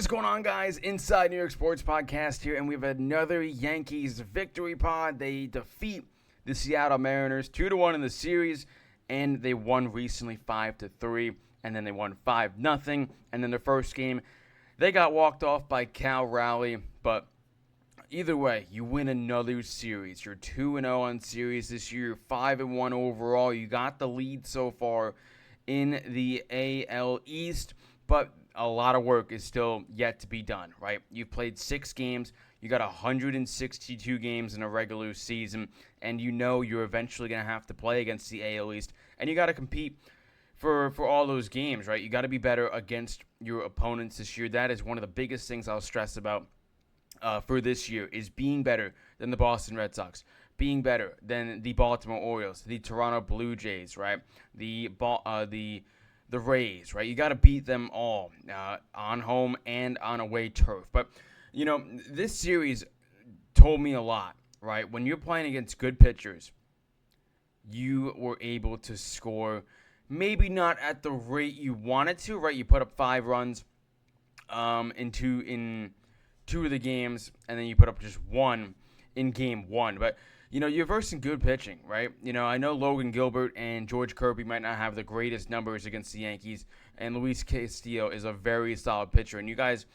going on, guys? Inside New York Sports Podcast here, and we have another Yankees victory pod. They defeat the Seattle Mariners 2-1 in the series, and they won recently 5-3, and then they won 5-0, and then the first game, they got walked off by Cal Raleigh, but either way, you win another series. You're 2-0 on series this year, 5-1 overall. You got the lead so far in the AL East, but a lot of work is still yet to be done, right? You've played 6 games. You got 162 games in a regular season, and you know you're eventually going to have to play against the AL East, and you got to compete for all those games, right? You got to be better against your opponents this year. That is one of the biggest things I'll stress about for this year is being better than the Boston Red Sox, being better than the Baltimore Orioles, the Toronto Blue Jays, right? The Rays, right? You got to beat them all on home and on away turf. But, you know, this series told me a lot, right? When you're playing against good pitchers, you were able to score maybe not at the rate you wanted to, right? You put up 5 runs in two of the games, and then you put up just 1 in game 1. But you know, you're versing good pitching, right? You know, I know Logan Gilbert and George Kirby might not have the greatest numbers against the Yankees, and Luis Castillo is a very solid pitcher. And you guys,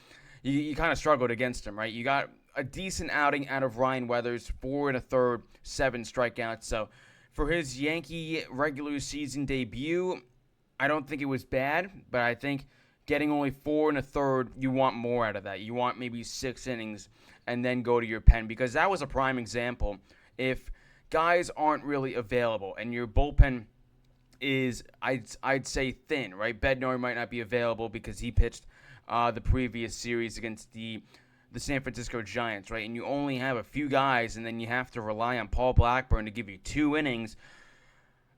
you kind of struggled against him, right? You got a decent outing out of Ryan Weathers, 4 1/3, 7 strikeouts. So for his Yankee regular season debut, I don't think it was bad, but I think getting only 4 1/3, you want more out of that. You want maybe 6 innings and then go to your pen, because that was a prime example. If guys aren't really available and your bullpen is, I'd say, thin, right? Bednar might not be available because he pitched the previous series against the San Francisco Giants, right? And you only have a few guys, and then you have to rely on Paul Blackburn to give you 2 innings.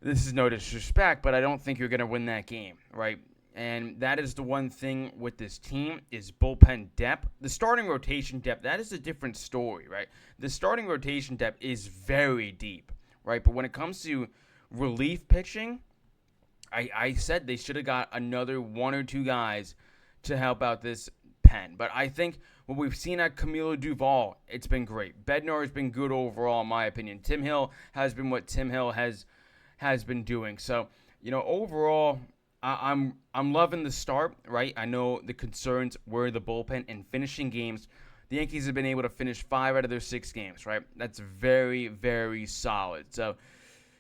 This is no disrespect, but I don't think you're going to win that game, right? And that is the one thing with this team is bullpen depth. The starting rotation depth, that is a different story, right? The starting rotation depth is very deep, right? But when it comes to relief pitching, I said they should have got another 1 or 2 guys to help out this pen. But I think what we've seen at Camilo Duvall, it's been great. Bednar has been good overall, in my opinion. Tim Hill has been what Tim Hill has been doing. So, you know, overall, I'm loving the start, right? I know the concerns were the bullpen and finishing games. The Yankees have been able to finish 5 out of their 6 games, right? That's very, very solid. So,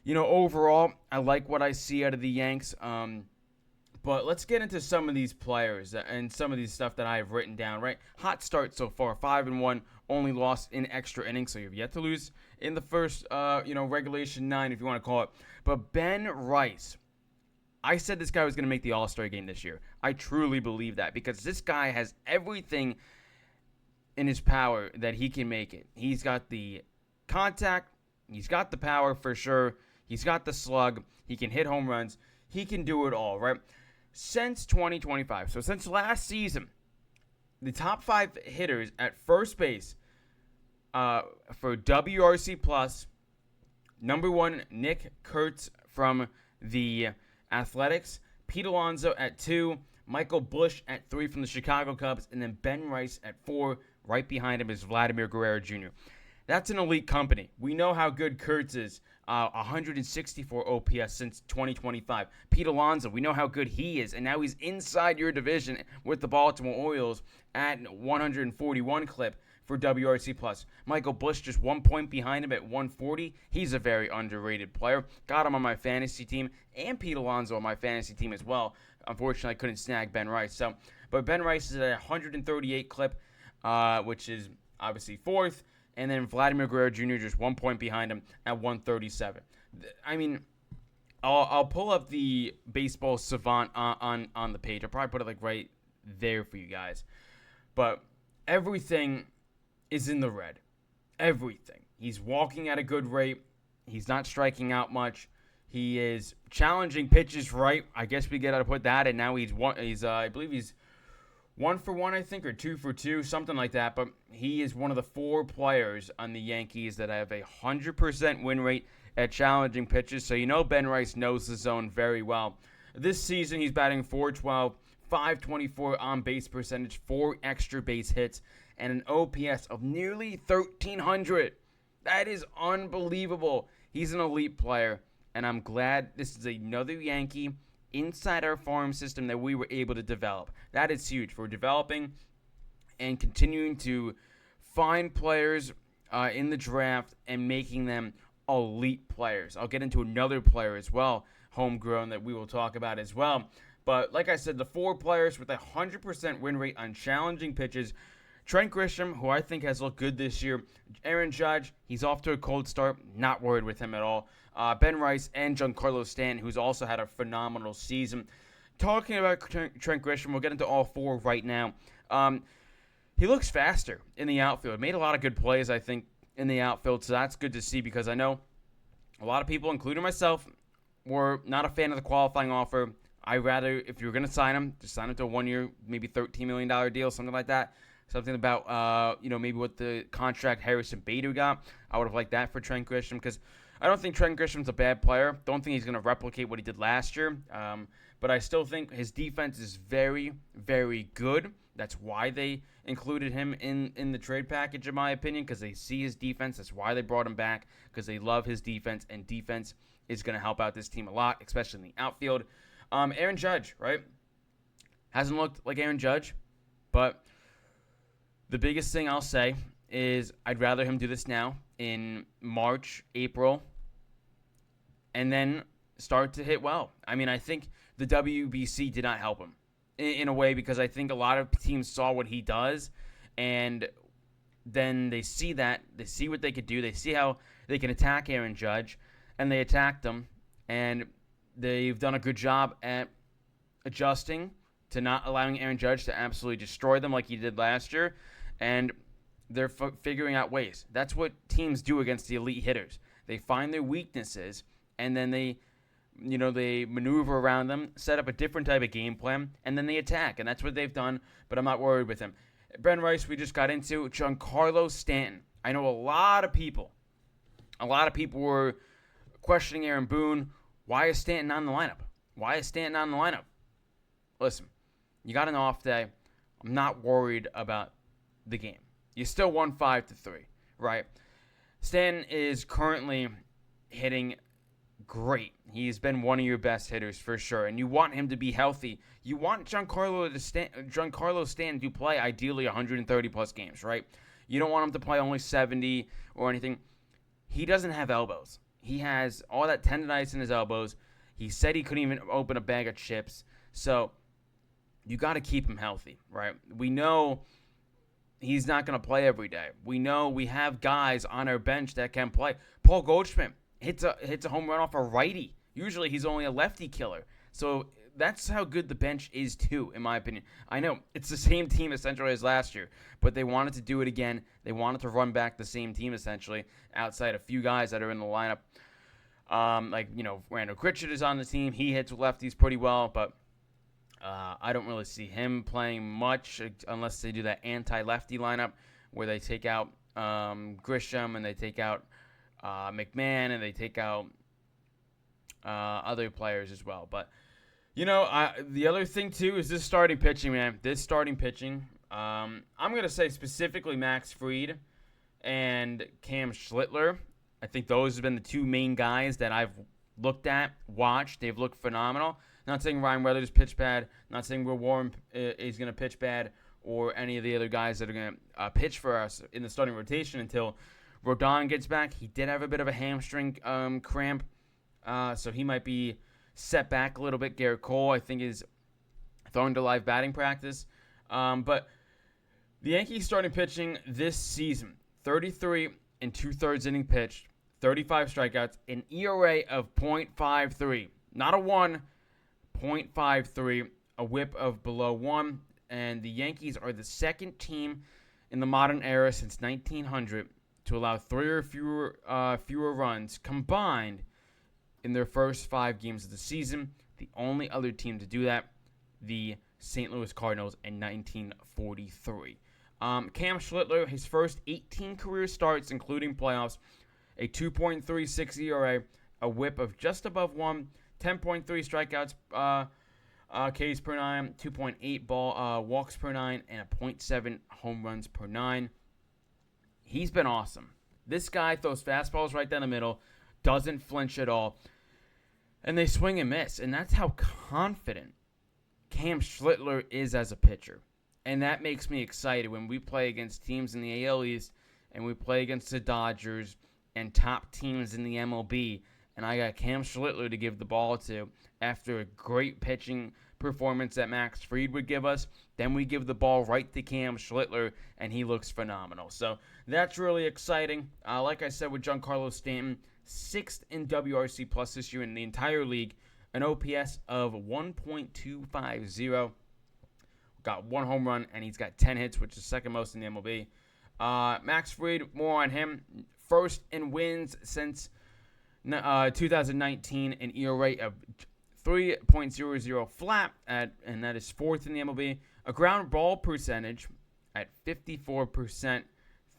you know, overall, I like what I see out of the Yanks. But let's get into some of these players and some of these stuff that I have written down, right? Hot start so far, 5-1, only lost in extra innings, so you've yet to lose in the first, regulation 9, if you want to call it. But Ben Rice, I said this guy was going to make the All-Star game this year. I truly believe that because this guy has everything in his power that he can make it. He's got the contact. He's got the power for sure. He's got the slug. He can hit home runs. He can do it all, right? Since 2025, so since last season, the top 5 hitters at first base for WRC+, number 1, Nick Kurtz from the Athletics, Pete Alonso at 2, Michael Busch at 3 from the Chicago Cubs, and then Ben Rice at 4. Right behind him is Vladimir Guerrero Jr. That's an elite company. We know how good Kurtz is, 164 OPS since 2025. Pete Alonso, we know how good he is, and now he's inside your division with the Baltimore Orioles at 141 clip for WRC+. Michael Busch just 1 point behind him at 140. He's a very underrated player. Got him on my fantasy team, and Pete Alonso on my fantasy team as well. Unfortunately, I couldn't snag Ben Rice. But Ben Rice is at 138 clip, which is obviously 4th. And then Vladimir Guerrero Jr. just 1 point behind him at 137. I mean, I'll pull up the baseball savant on the page. I'll probably put it like right there for you guys. But everything is in the red. Everything. He's walking at a good rate. He's not striking out much. He is challenging pitches right. I guess we got to put that in. Now I believe he's 1 for 1, I think, or 2 for 2, something like that. But he is one of the 4 players on the Yankees that have a 100% win rate at challenging pitches. So you know Ben Rice knows the zone very well. This season, he's batting .412, .524 on base percentage, 4 extra base hits, and an OPS of nearly 1,300. That is unbelievable. He's an elite player, and I'm glad this is another Yankee inside our farm system that we were able to develop. That is huge for developing and continuing to find players in the draft and making them elite players. I'll get into another player as well, homegrown, that we will talk about as well. But like I said, the 4 players with a 100% win rate on challenging pitches. Trent Grisham, who I think has looked good this year. Aaron Judge, he's off to a cold start. Not worried with him at all. Ben Rice and Giancarlo Stanton, who's also had a phenomenal season. Talking about Trent Grisham, we'll get into all 4 right now. He looks faster in the outfield. Made a lot of good plays, I think, in the outfield, so that's good to see because I know a lot of people, including myself, were not a fan of the qualifying offer. I'd rather, if you're going to sign him, just sign him to a 1-year, maybe $13 million deal, something like that. Something about, maybe what the contract Harrison Bader got. I would have liked that for Trent Grisham because I don't think Trent Grisham's a bad player. Don't think he's going to replicate what he did last year. But I still think his defense is very, very good. That's why they included him in the trade package, in my opinion, because they see his defense. That's why they brought him back, because they love his defense, and defense is going to help out this team a lot, especially in the outfield. Aaron Judge, right? Hasn't looked like Aaron Judge, but the biggest thing I'll say is I'd rather him do this now in March, April, and then start to hit well. I mean, I think the WBC did not help him in a way because I think a lot of teams saw what he does, and then they see that. They see what they could do. They see how they can attack Aaron Judge, and they attacked him, and they've done a good job at adjusting to not allowing Aaron Judge to absolutely destroy them like he did last year, and they're figuring out ways. That's what teams do against the elite hitters. They find their weaknesses, and then they maneuver around them, set up a different type of game plan, and then they attack, and that's what they've done, but I'm not worried with him. Ben Rice, we just got into. Giancarlo Stanton. I know a lot of people were questioning Aaron Boone. Why is Stanton on the lineup? Listen, you got an off day. I'm not worried about the game. You still won 5-3, right? Stanton is currently hitting great. He's been one of your best hitters for sure, and you want him to be healthy. You want Giancarlo Stanton to play ideally 130-plus games, right? You don't want him to play only 70 or anything. He doesn't have elbows. He has all that tendonitis in his elbows. He said he couldn't even open a bag of chips. So you got to keep him healthy, right? We know he's not going to play every day. We know we have guys on our bench that can play. Paul Goldschmidt hits a home run off a righty. Usually he's only a lefty killer. So that's how good the bench is too, in my opinion. I know it's the same team essentially as last year, but they wanted to do it again. They wanted to run back the same team essentially, outside a few guys that are in the lineup. Randall Critchett is on the team. He hits lefties pretty well, but I don't really see him playing much unless they do that anti-lefty lineup where they take out Grisham and they take out McMahon and they take out other players as well. But, the other thing, too, is this starting pitching, man. I'm going to say specifically Max Fried and Cam Schlittler. I think those have been the two main guys that I've looked at, watched. They've looked phenomenal. Not saying Ryan Weathers pitched bad. Not saying Will Warren is going to pitch bad or any of the other guys that are going to pitch for us in the starting rotation until Rodon gets back. He did have a bit of a hamstring cramp, so he might be set back a little bit. Garrett Cole, I think, is throwing to live batting practice. But the Yankees starting pitching this season, 33 and 2/3 inning pitched, 35 strikeouts, an ERA of .53. Not a 1, .53, a whip of below 1. And the Yankees are the second team in the modern era since 1900 to allow 3 or fewer runs combined in their first 5 games of the season. The only other team to do that, the St. Louis Cardinals in 1943. Cam Schlittler, his first 18 career starts, including playoffs, a 2.36 ERA, a whip of just above 1, 10.3 strikeouts Ks per 9, 2.8 walks per 9, and a .7 home runs per 9. He's been awesome. This guy throws fastballs right down the middle, doesn't flinch at all, and they swing and miss. And that's how confident Cam Schlittler is as a pitcher. And that makes me excited when we play against teams in the AL East and we play against the Dodgers and top teams in the MLB. And I got Cam Schlittler to give the ball to after a great pitching performance that Max Fried would give us. Then we give the ball right to Cam Schlittler, and he looks phenomenal. So that's really exciting. Like I said with Giancarlo Stanton, 6th in WRC plus this year in the entire league, an OPS of 1.250. Got 1 home run, and he's got 10 hits, which is second most in the MLB. Max Fried, more on him. First in wins since 2019, an ERA of 3.00 flat, and that is 4th in the MLB. A ground ball percentage at 54%,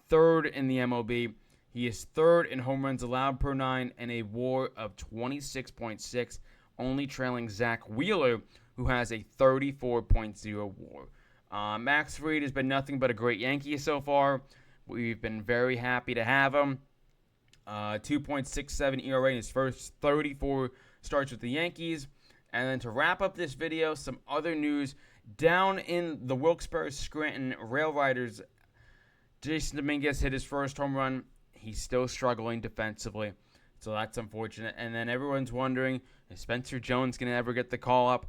3rd in the MLB. He is 3rd in home runs allowed per 9 and a WAR of 26.6, only trailing Zach Wheeler, who has a 34.0 WAR. Max Fried has been nothing but a great Yankee so far. We've been very happy to have him. 2.67 ERA in his first 34 starts with the Yankees. And then to wrap up this video, some other news. Down in the Wilkes-Barre-Scranton Rail Riders, Jason Dominguez hit his first home run. He's still struggling defensively, so that's unfortunate. And then everyone's wondering, is Spencer Jones going to ever get the call up?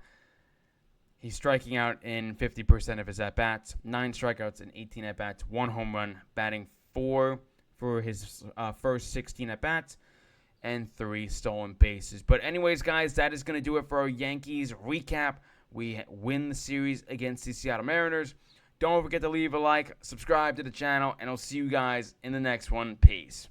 He's striking out in 50% of his at-bats. 9 strikeouts and 18 at-bats. 1 home run, batting 4 for his first 16 at-bats, and 3 stolen bases. But anyways, guys, that is going to do it for our Yankees recap. We win the series against the Seattle Mariners. Don't forget to leave a like, subscribe to the channel, and I'll see you guys in the next one. Peace.